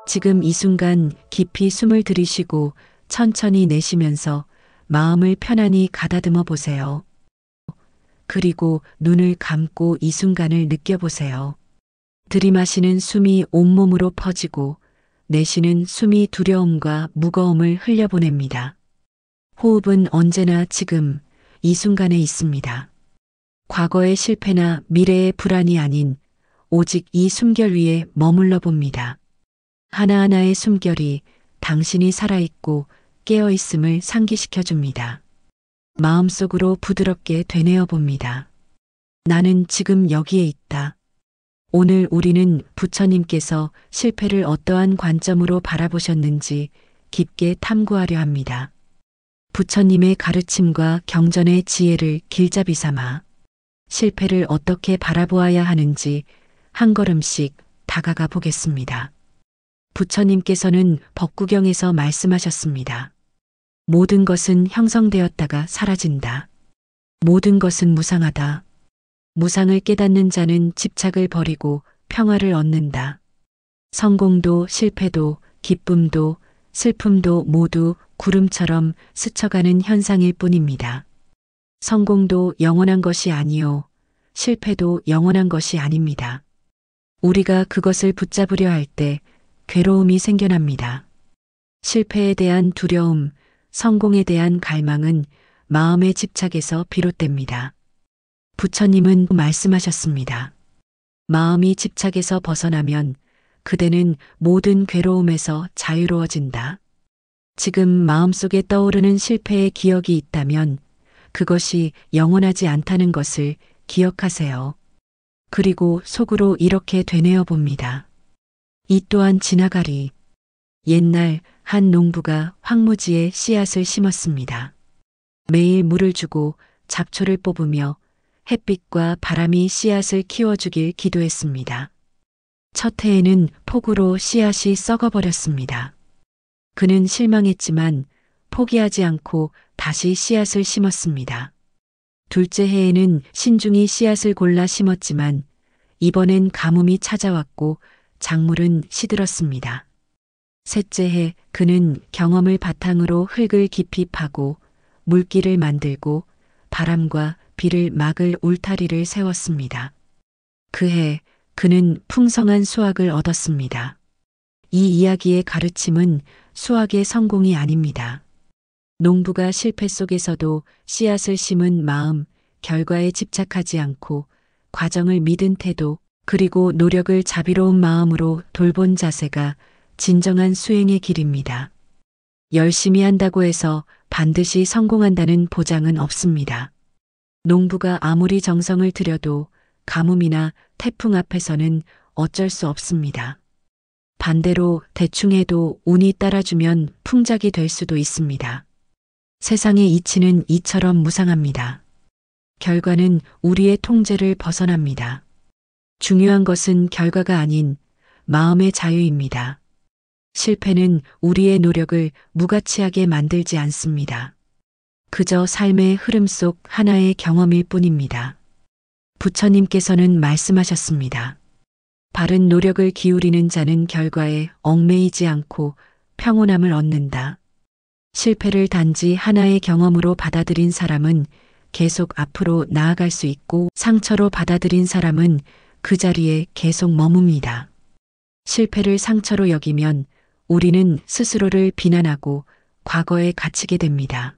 지금 이 순간 깊이 숨을 들이쉬고 천천히 내쉬면서 마음을 편안히 가다듬어 보세요. 그리고 눈을 감고 이 순간을 느껴보세요. 들이마시는 숨이 온몸으로 퍼지고 내쉬는 숨이 두려움과 무거움을 흘려보냅니다. 호흡은 언제나 지금 이 순간에 있습니다. 과거의 실패나 미래의 불안이 아닌 오직 이 숨결 위에 머물러 봅니다. 하나하나의 숨결이 당신이 살아있고 깨어있음을 상기시켜 줍니다. 마음속으로 부드럽게 되뇌어 봅니다. 나는 지금 여기에 있다. 오늘 우리는 부처님께서 실패를 어떠한 관점으로 바라보셨는지 깊게 탐구하려 합니다. 부처님의 가르침과 경전의 지혜를 길잡이 삼아 실패를 어떻게 바라보아야 하는지 한 걸음씩 다가가 보겠습니다. 부처님께서는 법구경에서 말씀하셨습니다. 모든 것은 형성되었다가 사라진다. 모든 것은 무상하다. 무상을 깨닫는 자는 집착을 버리고 평화를 얻는다. 성공도 실패도 기쁨도 슬픔도 모두 구름처럼 스쳐가는 현상일 뿐입니다. 성공도 영원한 것이 아니요. 실패도 영원한 것이 아닙니다. 우리가 그것을 붙잡으려 할 때 괴로움이 생겨납니다. 실패에 대한 두려움, 성공에 대한 갈망은 마음의 집착에서 비롯됩니다. 부처님은 말씀하셨습니다. 마음이 집착에서 벗어나면 그대는 모든 괴로움에서 자유로워진다. 지금 마음속에 떠오르는 실패의 기억이 있다면 그것이 영원하지 않다는 것을 기억하세요. 그리고 속으로 이렇게 되뇌어 봅니다. 이 또한 지나가리. 옛날 한 농부가 황무지에 씨앗을 심었습니다. 매일 물을 주고 잡초를 뽑으며 햇빛과 바람이 씨앗을 키워주길 기도했습니다. 첫 해에는 폭우로 씨앗이 썩어버렸습니다. 그는 실망했지만 포기하지 않고 다시 씨앗을 심었습니다. 둘째 해에는 신중히 씨앗을 골라 심었지만 이번엔 가뭄이 찾아왔고 작물은 시들었습니다. 셋째 해 그는 경험을 바탕으로 흙을 깊이 파고 물길을 만들고 바람과 비를 막을 울타리를 세웠습니다. 그해 그는 풍성한 수확을 얻었습니다. 이 이야기의 가르침은 수확의 성공이 아닙니다. 농부가 실패 속에서도 씨앗을 심은 마음, 결과에 집착하지 않고 과정을 믿은 태도, 그리고 노력을 자비로운 마음으로 돌본 자세가 진정한 수행의 길입니다. 열심히 한다고 해서 반드시 성공한다는 보장은 없습니다. 농부가 아무리 정성을 들여도 가뭄이나 태풍 앞에서는 어쩔 수 없습니다. 반대로 대충 해도 운이 따라주면 풍작이 될 수도 있습니다. 세상의 이치는 이처럼 무상합니다. 결과는 우리의 통제를 벗어납니다. 중요한 것은 결과가 아닌 마음의 자유입니다. 실패는 우리의 노력을 무가치하게 만들지 않습니다. 그저 삶의 흐름 속 하나의 경험일 뿐입니다. 부처님께서는 말씀하셨습니다. 바른 노력을 기울이는 자는 결과에 얽매이지 않고 평온함을 얻는다. 실패를 단지 하나의 경험으로 받아들인 사람은 계속 앞으로 나아갈 수 있고 상처로 받아들인 사람은 그 자리에 계속 머뭅니다. 실패를 상처로 여기면 우리는 스스로를 비난하고 과거에 갇히게 됩니다.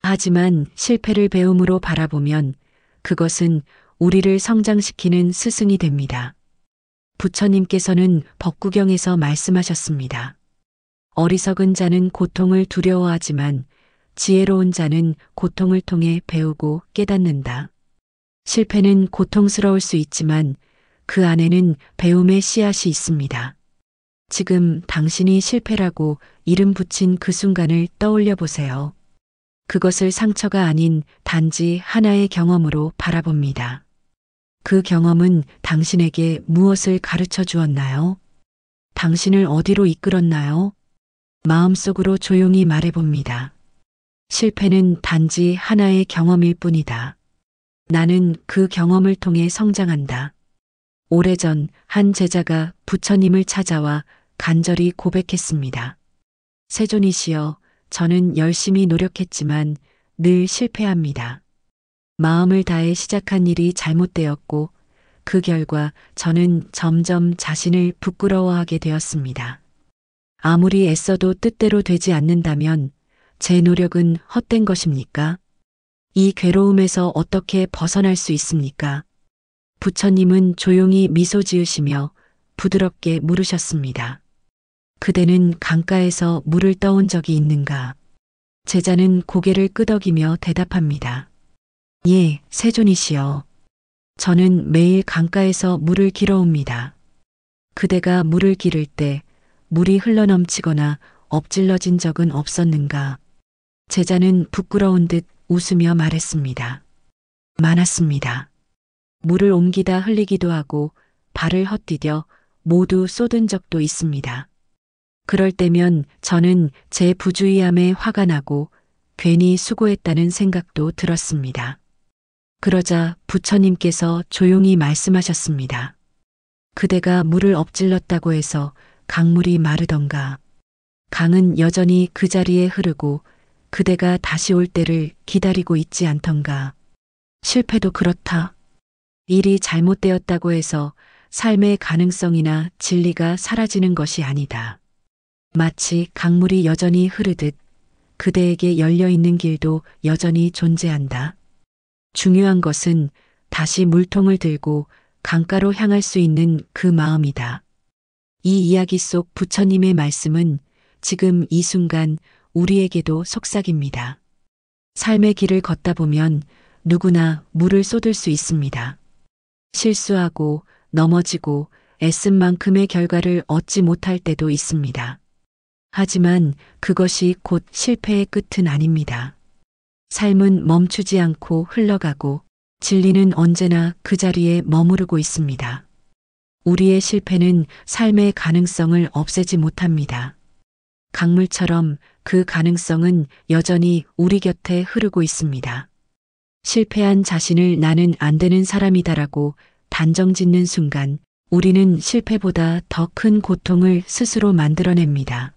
하지만 실패를 배움으로 바라보면 그것은 우리를 성장시키는 스승이 됩니다. 부처님께서는 법구경에서 말씀하셨습니다. 어리석은 자는 고통을 두려워하지만 지혜로운 자는 고통을 통해 배우고 깨닫는다. 실패는 고통스러울 수 있지만 그 안에는 배움의 씨앗이 있습니다. 지금 당신이 실패라고 이름 붙인 그 순간을 떠올려 보세요. 그것을 상처가 아닌 단지 하나의 경험으로 바라봅니다. 그 경험은 당신에게 무엇을 가르쳐 주었나요? 당신을 어디로 이끌었나요? 마음속으로 조용히 말해봅니다. 실패는 단지 하나의 경험일 뿐이다. 나는 그 경험을 통해 성장한다. 오래전 한 제자가 부처님을 찾아와 간절히 고백했습니다. 세존이시여, 저는 열심히 노력했지만 늘 실패합니다. 마음을 다해 시작한 일이 잘못되었고 그 결과 저는 점점 자신을 부끄러워하게 되었습니다. 아무리 애써도 뜻대로 되지 않는다면 제 노력은 헛된 것입니까? 이 괴로움에서 어떻게 벗어날 수 있습니까? 부처님은 조용히 미소 지으시며 부드럽게 물으셨습니다. 그대는 강가에서 물을 떠온 적이 있는가? 제자는 고개를 끄덕이며 대답합니다. 예, 세존이시여. 저는 매일 강가에서 물을 길어옵니다. 그대가 물을 기를 때 물이 흘러넘치거나 엎질러진 적은 없었는가? 제자는 부끄러운 듯 웃으며 말했습니다. 많았습니다. 물을 옮기다 흘리기도 하고 발을 헛디뎌 모두 쏟은 적도 있습니다. 그럴 때면 저는 제 부주의함에 화가 나고 괜히 수고했다는 생각도 들었습니다. 그러자 부처님께서 조용히 말씀하셨습니다. 그대가 물을 엎질렀다고 해서 강물이 마르던가? 강은 여전히 그 자리에 흐르고 그대가 다시 올 때를 기다리고 있지 않던가? 실패도 그렇다. 일이 잘못되었다고 해서 삶의 가능성이나 진리가 사라지는 것이 아니다. 마치 강물이 여전히 흐르듯 그대에게 열려있는 길도 여전히 존재한다. 중요한 것은 다시 물통을 들고 강가로 향할 수 있는 그 마음이다. 이 이야기 속 부처님의 말씀은 지금 이 순간 우리에게도 속삭입니다. 삶의 길을 걷다 보면 누구나 물을 쏟을 수 있습니다. 실수하고 넘어지고 애쓴 만큼의 결과를 얻지 못할 때도 있습니다. 하지만 그것이 곧 실패의 끝은 아닙니다. 삶은 멈추지 않고 흘러가고 진리는 언제나 그 자리에 머무르고 있습니다. 우리의 실패는 삶의 가능성을 없애지 못합니다. 강물처럼 그 가능성은 여전히 우리 곁에 흐르고 있습니다. 실패한 자신을 나는 안 되는 사람이다라고 단정짓는 순간 우리는 실패보다 더 큰 고통을 스스로 만들어냅니다.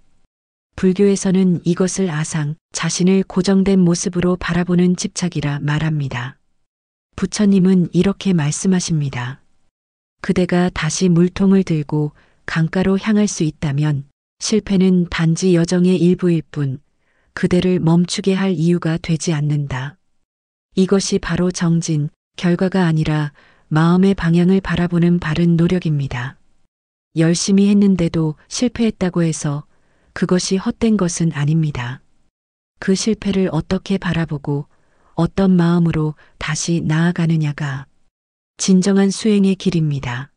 불교에서는 이것을 아상, 자신을 고정된 모습으로 바라보는 집착이라 말합니다. 부처님은 이렇게 말씀하십니다. 그대가 다시 물통을 들고 강가로 향할 수 있다면 실패는 단지 여정의 일부일 뿐 그대를 멈추게 할 이유가 되지 않는다. 이것이 바로 정진, 결과가 아니라 마음의 방향을 바라보는 바른 노력입니다. 열심히 했는데도 실패했다고 해서 그것이 헛된 것은 아닙니다. 그 실패를 어떻게 바라보고 어떤 마음으로 다시 나아가느냐가 진정한 수행의 길입니다.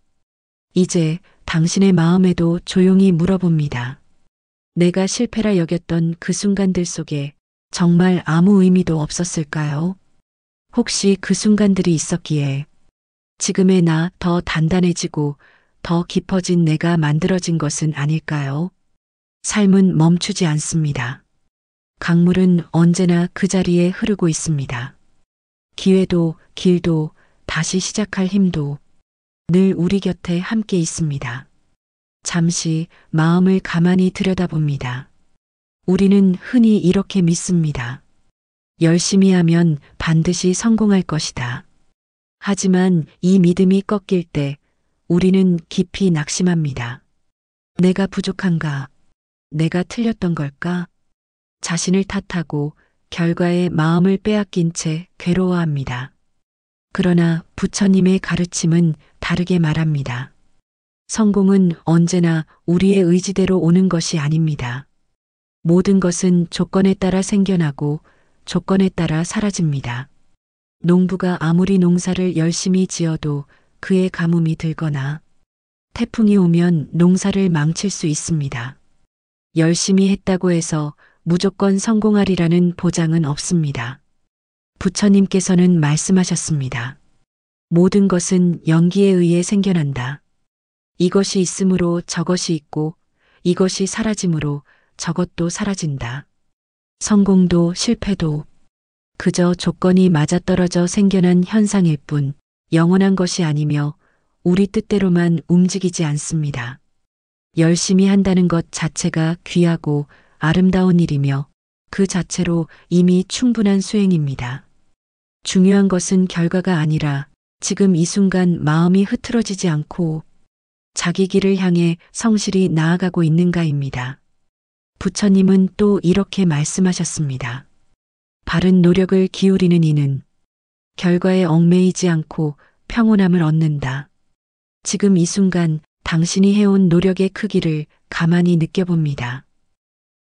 이제 당신의 마음에도 조용히 물어봅니다. 내가 실패라 여겼던 그 순간들 속에 정말 아무 의미도 없었을까요? 혹시 그 순간들이 있었기에 지금의 나 더 단단해지고 더 깊어진 내가 만들어진 것은 아닐까요? 삶은 멈추지 않습니다. 강물은 언제나 그 자리에 흐르고 있습니다. 기회도 길도 다시 시작할 힘도 늘 우리 곁에 함께 있습니다. 잠시 마음을 가만히 들여다봅니다. 우리는 흔히 이렇게 믿습니다. 열심히 하면 반드시 성공할 것이다. 하지만 이 믿음이 꺾일 때 우리는 깊이 낙심합니다. 내가 부족한가? 내가 틀렸던 걸까? 자신을 탓하고 결과에 마음을 빼앗긴 채 괴로워합니다. 그러나 부처님의 가르침은 다르게 말합니다. 성공은 언제나 우리의 의지대로 오는 것이 아닙니다. 모든 것은 조건에 따라 생겨나고 조건에 따라 사라집니다. 농부가 아무리 농사를 열심히 지어도 그의 가뭄이 들거나 태풍이 오면 농사를 망칠 수 있습니다. 열심히 했다고 해서 무조건 성공하리라는 보장은 없습니다. 부처님께서는 말씀하셨습니다. 모든 것은 연기에 의해 생겨난다. 이것이 있으므로 저것이 있고 이것이 사라짐으로 저것도 사라진다. 성공도 실패도 그저 조건이 맞아떨어져 생겨난 현상일 뿐 영원한 것이 아니며 우리 뜻대로만 움직이지 않습니다. 열심히 한다는 것 자체가 귀하고 아름다운 일이며 그 자체로 이미 충분한 수행입니다. 중요한 것은 결과가 아니라 지금 이 순간 마음이 흐트러지지 않고 자기 길을 향해 성실히 나아가고 있는가입니다. 부처님은 또 이렇게 말씀하셨습니다. 바른 노력을 기울이는 이는 결과에 얽매이지 않고 평온함을 얻는다. 지금 이 순간 당신이 해온 노력의 크기를 가만히 느껴봅니다.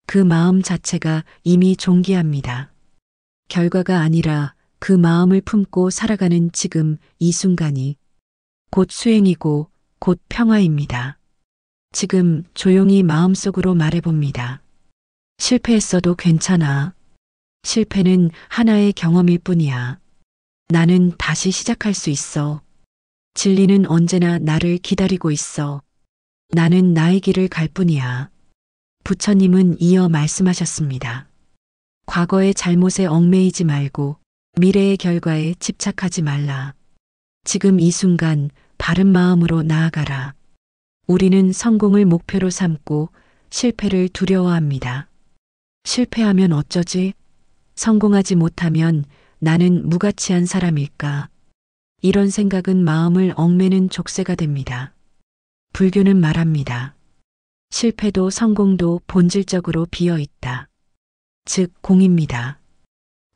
그 마음 자체가 이미 존귀합니다. 결과가 아니라 그 마음을 품고 살아가는 지금 이 순간이 곧 수행이고 곧 평화입니다. 지금 조용히 마음속으로 말해봅니다. 실패했어도 괜찮아. 실패는 하나의 경험일 뿐이야. 나는 다시 시작할 수 있어. 진리는 언제나 나를 기다리고 있어. 나는 나의 길을 갈 뿐이야. 부처님은 이어 말씀하셨습니다. 과거의 잘못에 얽매이지 말고 미래의 결과에 집착하지 말라. 지금 이 순간 바른 마음으로 나아가라. 우리는 성공을 목표로 삼고 실패를 두려워합니다. 실패하면 어쩌지? 성공하지 못하면 나는 무가치한 사람일까? 이런 생각은 마음을 얽매는 족쇄가 됩니다. 불교는 말합니다. 실패도 성공도 본질적으로 비어 있다. 즉, 공입니다.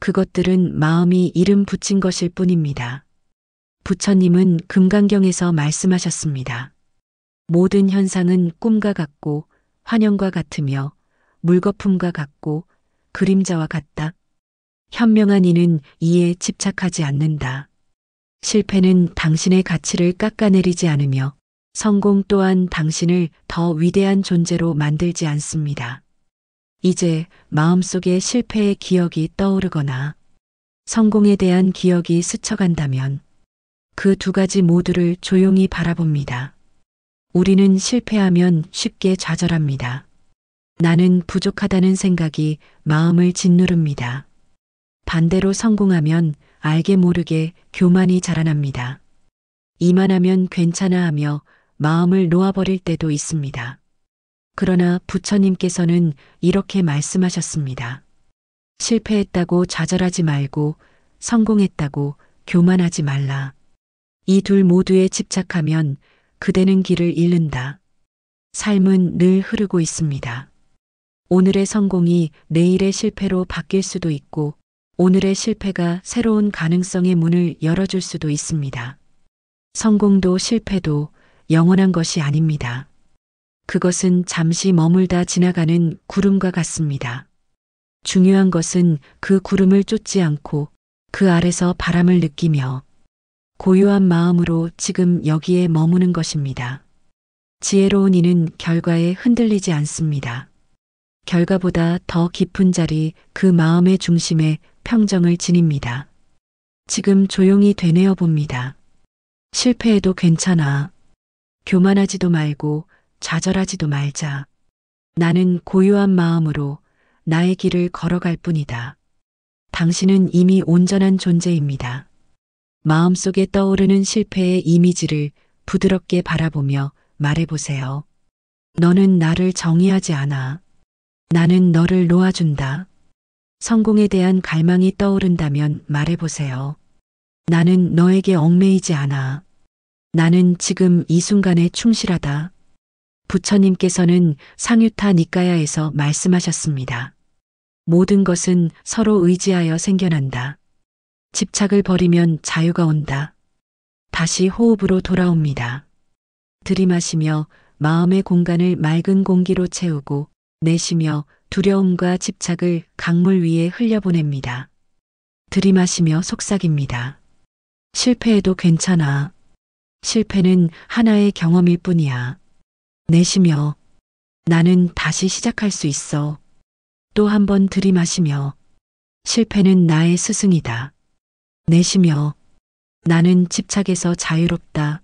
그것들은 마음이 이름 붙인 것일 뿐입니다. 부처님은 금강경에서 말씀하셨습니다. 모든 현상은 꿈과 같고 환영과 같으며 물거품과 같고 그림자와 같다. 현명한 이는 이에 집착하지 않는다. 실패는 당신의 가치를 깎아내리지 않으며 성공 또한 당신을 더 위대한 존재로 만들지 않습니다. 이제 마음속에 실패의 기억이 떠오르거나 성공에 대한 기억이 스쳐간다면 그 두 가지 모두를 조용히 바라봅니다. 우리는 실패하면 쉽게 좌절합니다. 나는 부족하다는 생각이 마음을 짓누릅니다. 반대로 성공하면 알게 모르게 교만이 자라납니다. 이만하면 괜찮아 하며 마음을 놓아버릴 때도 있습니다. 그러나 부처님께서는 이렇게 말씀하셨습니다. 실패했다고 좌절하지 말고 성공했다고 교만하지 말라. 이 둘 모두에 집착하면 그대는 길을 잃는다. 삶은 늘 흐르고 있습니다. 오늘의 성공이 내일의 실패로 바뀔 수도 있고 오늘의 실패가 새로운 가능성의 문을 열어줄 수도 있습니다. 성공도 실패도 영원한 것이 아닙니다. 그것은 잠시 머물다 지나가는 구름과 같습니다. 중요한 것은 그 구름을 쫓지 않고 그 아래서 바람을 느끼며 고요한 마음으로 지금 여기에 머무는 것입니다. 지혜로운 이는 결과에 흔들리지 않습니다. 결과보다 더 깊은 자리 그 마음의 중심에 평정을 지닙니다. 지금 조용히 되뇌어 봅니다. 실패해도 괜찮아. 교만하지도 말고 좌절하지도 말자. 나는 고요한 마음으로 나의 길을 걸어갈 뿐이다. 당신은 이미 온전한 존재입니다. 마음속에 떠오르는 실패의 이미지를 부드럽게 바라보며 말해보세요. 너는 나를 정의하지 않아. 나는 너를 놓아준다. 성공에 대한 갈망이 떠오른다면 말해보세요. 나는 너에게 얽매이지 않아. 나는 지금 이 순간에 충실하다. 부처님께서는 상유타 니까야에서 말씀하셨습니다. 모든 것은 서로 의지하여 생겨난다. 집착을 버리면 자유가 온다. 다시 호흡으로 돌아옵니다. 들이마시며 마음의 공간을 맑은 공기로 채우고 내쉬며 두려움과 집착을 강물 위에 흘려보냅니다. 들이마시며 속삭입니다. 실패해도 괜찮아. 실패는 하나의 경험일 뿐이야. 내쉬며 나는 다시 시작할 수 있어. 또 한 번 들이마시며 실패는 나의 스승이다. 내쉬며 나는 집착에서 자유롭다.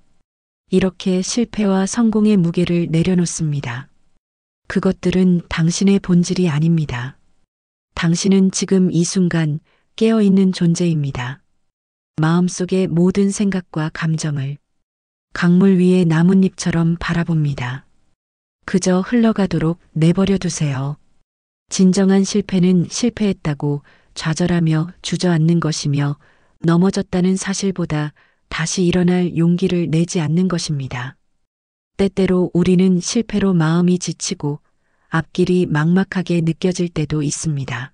이렇게 실패와 성공의 무게를 내려놓습니다. 그것들은 당신의 본질이 아닙니다. 당신은 지금 이 순간 깨어있는 존재입니다. 마음속의 모든 생각과 감정을 강물 위의 나뭇잎처럼 바라봅니다. 그저 흘러가도록 내버려 두세요. 진정한 실패는 실패했다고 좌절하며 주저앉는 것이며 넘어졌다는 사실보다 다시 일어날 용기를 내지 않는 것입니다. 때때로 우리는 실패로 마음이 지치고 앞길이 막막하게 느껴질 때도 있습니다.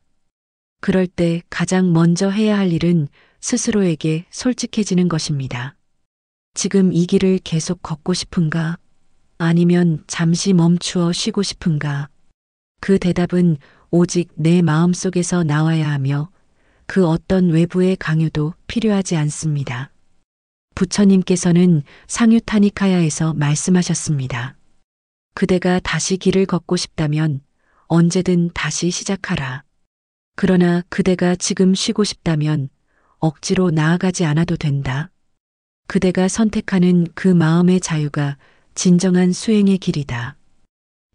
그럴 때 가장 먼저 해야 할 일은 스스로에게 솔직해지는 것입니다. 지금 이 길을 계속 걷고 싶은가? 아니면 잠시 멈추어 쉬고 싶은가? 그 대답은 오직 내 마음속에서 나와야 하며 그 어떤 외부의 강요도 필요하지 않습니다. 부처님께서는 상유타니카야에서 말씀하셨습니다. 그대가 다시 길을 걷고 싶다면 언제든 다시 시작하라. 그러나 그대가 지금 쉬고 싶다면 억지로 나아가지 않아도 된다. 그대가 선택하는 그 마음의 자유가 진정한 수행의 길이다.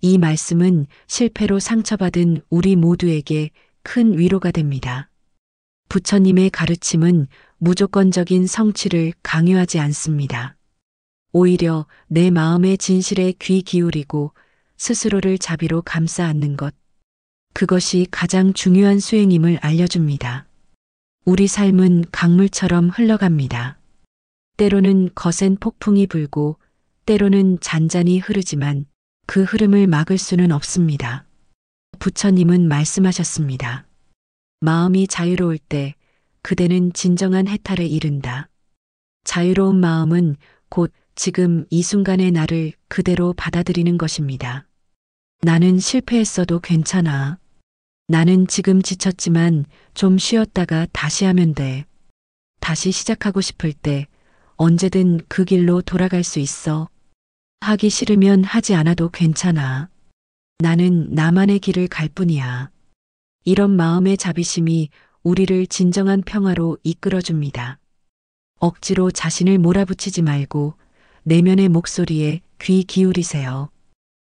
이 말씀은 실패로 상처받은 우리 모두에게 큰 위로가 됩니다. 부처님의 가르침은 무조건적인 성취를 강요하지 않습니다. 오히려 내 마음의 진실에 귀 기울이고 스스로를 자비로 감싸 안는 것, 그것이 가장 중요한 수행임을 알려줍니다. 우리 삶은 강물처럼 흘러갑니다. 때로는 거센 폭풍이 불고 때로는 잔잔히 흐르지만 그 흐름을 막을 수는 없습니다. 부처님은 말씀하셨습니다. 마음이 자유로울 때 그대는 진정한 해탈에 이른다. 자유로운 마음은 곧 지금 이 순간의 나를 그대로 받아들이는 것입니다. 나는 실패했어도 괜찮아. 나는 지금 지쳤지만 좀 쉬었다가 다시 하면 돼. 다시 시작하고 싶을 때 언제든 그 길로 돌아갈 수 있어. 하기 싫으면 하지 않아도 괜찮아. 나는 나만의 길을 갈 뿐이야. 이런 마음의 자비심이 우리를 진정한 평화로 이끌어줍니다. 억지로 자신을 몰아붙이지 말고 내면의 목소리에 귀 기울이세요.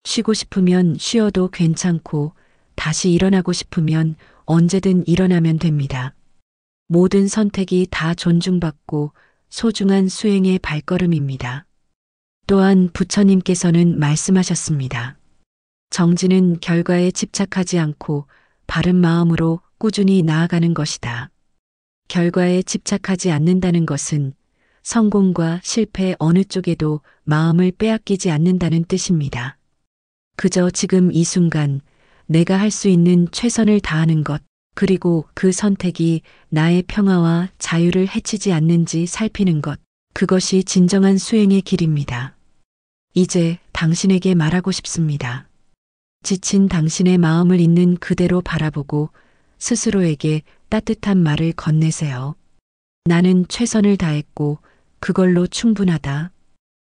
쉬고 싶으면 쉬어도 괜찮고 다시 일어나고 싶으면 언제든 일어나면 됩니다. 모든 선택이 다 존중받고 소중한 수행의 발걸음입니다. 또한 부처님께서는 말씀하셨습니다. 정진은 결과에 집착하지 않고 바른 마음으로 꾸준히 나아가는 것이다. 결과에 집착하지 않는다는 것은 성공과 실패 어느 쪽에도 마음을 빼앗기지 않는다는 뜻입니다. 그저 지금 이 순간 내가 할 수 있는 최선을 다하는 것, 그리고 그 선택이 나의 평화와 자유를 해치지 않는지 살피는 것, 그것이 진정한 수행의 길입니다. 이제 당신에게 말하고 싶습니다. 지친 당신의 마음을 있는 그대로 바라보고 스스로에게 따뜻한 말을 건네세요. 나는 최선을 다했고 그걸로 충분하다.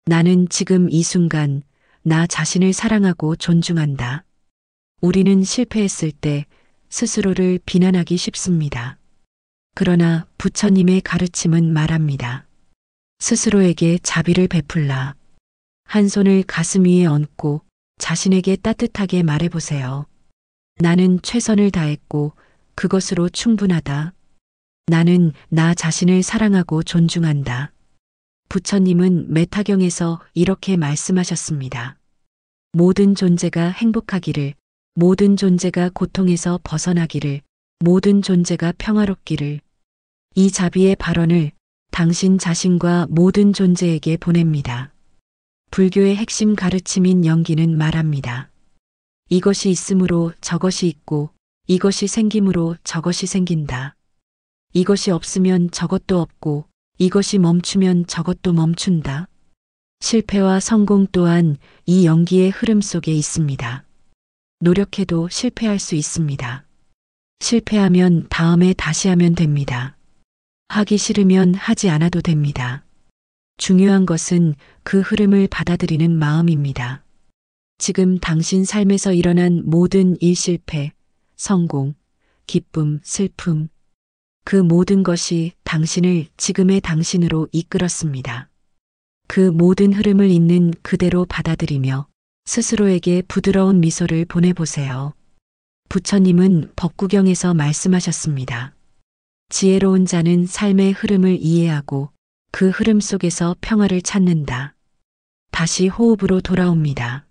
나는 지금 이 순간 나 자신을 사랑하고 존중한다. 우리는 실패했을 때 스스로를 비난하기 쉽습니다. 그러나 부처님의 가르침은 말합니다. 스스로에게 자비를 베풀라. 한 손을 가슴 위에 얹고 자신에게 따뜻하게 말해보세요. 나는 최선을 다했고 그것으로 충분하다. 나는 나 자신을 사랑하고 존중한다. 부처님은 메타경에서 이렇게 말씀하셨습니다. 모든 존재가 행복하기를, 모든 존재가 고통에서 벗어나기를, 모든 존재가 평화롭기를. 이 자비의 발언을 당신 자신과 모든 존재에게 보냅니다. 불교의 핵심 가르침인 영기는 말합니다. 이것이 있으므로 저것이 있고 이것이 생김으로 저것이 생긴다. 이것이 없으면 저것도 없고 이것이 멈추면 저것도 멈춘다. 실패와 성공 또한 이 영기의 흐름 속에 있습니다. 노력해도 실패할 수 있습니다. 실패하면 다음에 다시 하면 됩니다. 하기 싫으면 하지 않아도 됩니다. 중요한 것은 그 흐름을 받아들이는 마음입니다. 지금 당신 삶에서 일어난 모든 일 실패, 성공, 기쁨, 슬픔, 그 모든 것이 당신을 지금의 당신으로 이끌었습니다. 그 모든 흐름을 있는 그대로 받아들이며 스스로에게 부드러운 미소를 보내보세요. 부처님은 법구경에서 말씀하셨습니다. 지혜로운 자는 삶의 흐름을 이해하고 그 흐름 속에서 평화를 찾는다. 다시 호흡으로 돌아옵니다.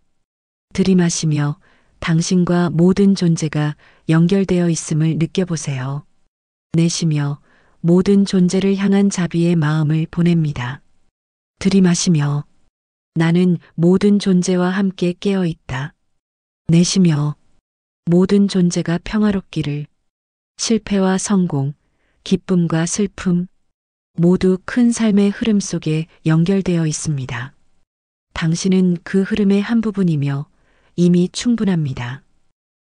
들이마시며 당신과 모든 존재가 연결되어 있음을 느껴보세요. 내쉬며 모든 존재를 향한 자비의 마음을 보냅니다. 들이마시며 나는 모든 존재와 함께 깨어 있다. 내쉬며 모든 존재가 평화롭기를. 실패와 성공, 기쁨과 슬픔, 모두 큰 삶의 흐름 속에 연결되어 있습니다. 당신은 그 흐름의 한 부분이며 이미 충분합니다.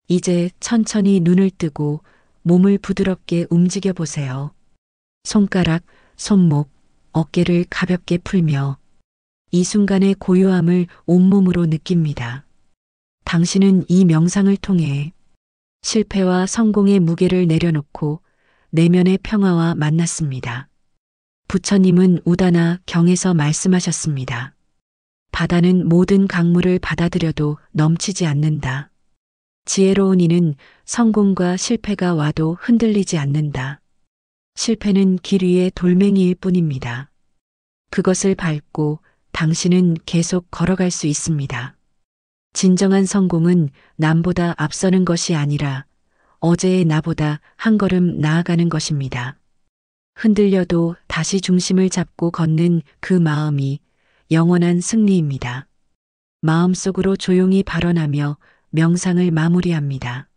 이제 천천히 눈을 뜨고 몸을 부드럽게 움직여 보세요. 손가락, 손목, 어깨를 가볍게 풀며 이 순간의 고요함을 온몸으로 느낍니다. 당신은 이 명상을 통해 실패와 성공의 무게를 내려놓고 내면의 평화와 만났습니다. 부처님은 우다나 경에서 말씀하셨습니다. 바다는 모든 강물을 받아들여도 넘치지 않는다. 지혜로운 이는 성공과 실패가 와도 흔들리지 않는다. 실패는 길 위의 돌멩이일 뿐입니다. 그것을 밟고 당신은 계속 걸어갈 수 있습니다. 진정한 성공은 남보다 앞서는 것이 아니라 어제의 나보다 한 걸음 나아가는 것입니다. 흔들려도 다시 중심을 잡고 걷는 그 마음이 영원한 승리입니다. 마음속으로 조용히 발언하며 명상을 마무리합니다.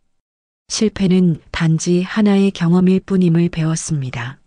실패는 단지 하나의 경험일 뿐임을 배웠습니다.